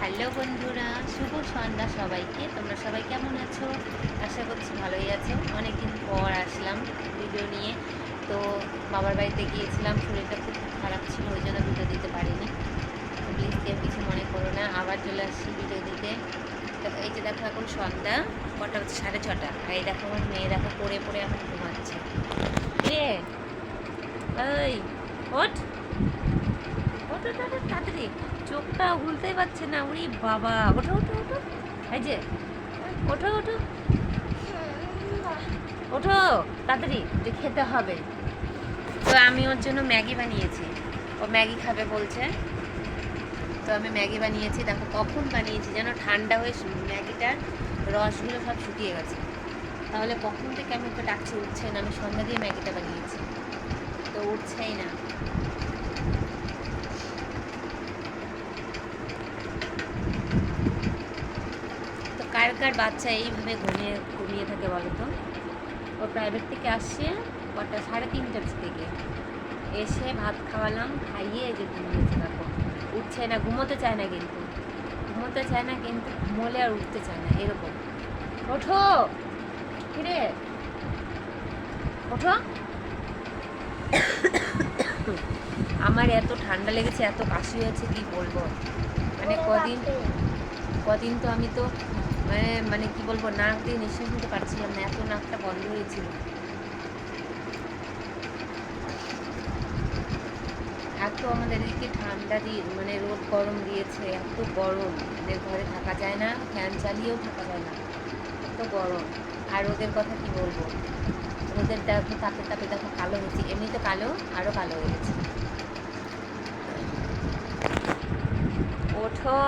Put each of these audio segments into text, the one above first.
Hello বন্ধুরা, শুভ সন্ধ্যা সবাইকে। তোমরা সবাই কেমন আছো? আশা করছি ভালোই আছো। অনেকদিন পর আসলাম ভিডিও নিয়ে। তো বাবার বাড়িতে গিয়েছিলাম, শরীরটা খুব খারাপ ছিল, ওই জন্য ভিডিও দিতে পারিনি। প্লিজ কেউ কিছু মনে করো না, আবার চলে আসছি ভিডিও দিতে। তো এই যে দেখো এখন সন্ধ্যা, কটা হচ্ছে 6:30। আর এই দেখো আমার মেয়ে দেখো পড়ে পড়ে এখন ঘুমাচ্ছে। রে ওই ওঠ ওঠো তাড়াতাড়ি, চোখটা উল্টেই পারছে না। উড়ি বাবা, ওঠো ওঠো ওঠো, এই যে ওঠো ওঠো ওঠো তাড়াতাড়ি, যে খেতে হবে। তো আমি ওর জন্য ম্যাগি বানিয়েছি, ও ম্যাগি খাবে বলছে। তো আমি ম্যাগি বানিয়েছি, দেখো কখন বানিয়েছি যেন, ঠান্ডা হয়ে ম্যাগিটার রসগুলো সব শুকিয়ে গেছে। তাহলে কখন থেকে আমি ওকে ডাকছি, উঠছে না। আমি সন্ধ্যা দিয়ে ম্যাগিটা বানিয়েছি, তো উঠছেই না। কার কার বাচ্চা এইভাবে ঘুমিয়ে থাকে বলো তো? ও প্রাইভেট থেকে আসছে কটা, 3:30টার থেকে এসে ভাত খাওয়ালাম, খাইয়ে এই যে ঘুমিয়েছে। দেখো উঠছে না, ঘুমোতে চায় না, কিন্তু ঘুমোতে চায় না, কিন্তু ঘুমোলে আর উঠতে চায় না, এরকম। ওঠো, কিরে ওঠো। আমার এত ঠান্ডা লেগেছে, এত কাশি হয়েছে, কি বলবো। মানে কদিন কদিন তো আমি তো মানে মানে কি বলবো, নাক দিয়ে নিঃশ্বাস নিতে পারছিলাম না, এত নাকটা বন্ধ হয়েছিল। এত আমাদের এদিকে ঠান্ডা দিয়ে মানে রোদ গরম দিয়েছে, এত গরম, ওদের ঘরে থাকা যায় না, ফ্যান চালিয়েও থাকা যায় না, এত গরম। আর ওদের কথা কি বলবো, রোদের দেখো তাপে তাপে দেখো কালো হয়েছে, এমনিতে কালো, আরও কালো হয়ে গেছে। ওঠো,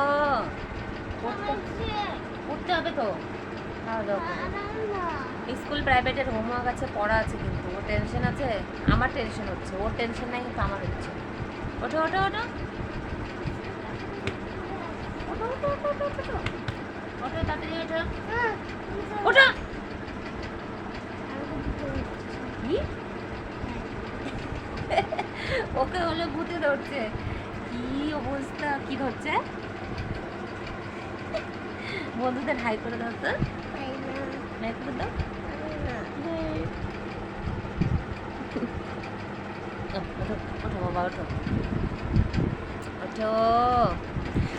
উঠতে হবে তো, খাওয়া দাওয়া করে। স্কুল প্রাইভেটের হোমওয়ার্ক আছে, পড়া আছে, কিন্তু ওর টেনশন আছে, আমার টেনশন হচ্ছে। ওর টেনশন নাই, কিন্তু আমার হচ্ছে। ওঠো ওঠো ওঠো ওঠো ওঠো ওঠো ওঠো ওঠো ওঠো তাড়াতাড়ি ওঠো ওঠো। কি ওকে হলো ভূতে ধরছে, কি অবস্থা, কি ধরছে? বন্ধুদের হাই করে দাও তো, হাই করে দাও। ওঠো ওঠো বাবা, ওঠো ওঠো।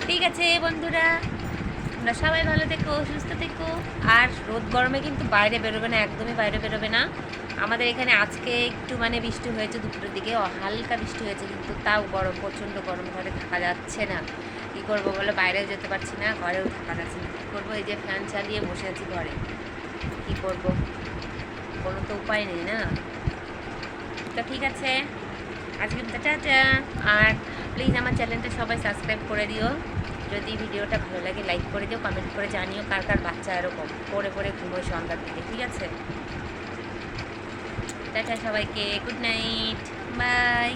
ঠিক আছে বন্ধুরা, তোমরা সবাই ভালো থেকো, সুস্থ থেকো। আর রোদ গরমে কিন্তু বাইরে বেরোবে না, একদমই বাইরে বেরোবে না। আমাদের এখানে আজকে একটু মানে বৃষ্টি হয়েছে দুপুরের দিকে, হালকা বৃষ্টি হয়েছে, কিন্তু তাও গরম, প্রচণ্ড গরম, ঘরে থাকা যাচ্ছে না। কী করবো বলো, বাইরেও যেতে পারছি না, ঘরেও থাকা যাচ্ছে না। কী করবো, এই যে ফ্যান চালিয়ে বসে আছি ঘরে, কী করবো, কোনো তো উপায় নেই না। তো ঠিক আছে, আজকে টাটা। আর প্লিজ আমার চ্যানেলটা সবাই সাবস্ক্রাইব করে দিও। যদি ভিডিওটা ভালো লাগে লাইক করে দিও, কমেন্ট করে জানিও কার কার বাচ্চা এরকম পড়ে পড়ে ঘুমোয় সন্ধ্যার দিকে। ঠিক আছে, টাটা সবাইকে, গুড নাইট, বাই।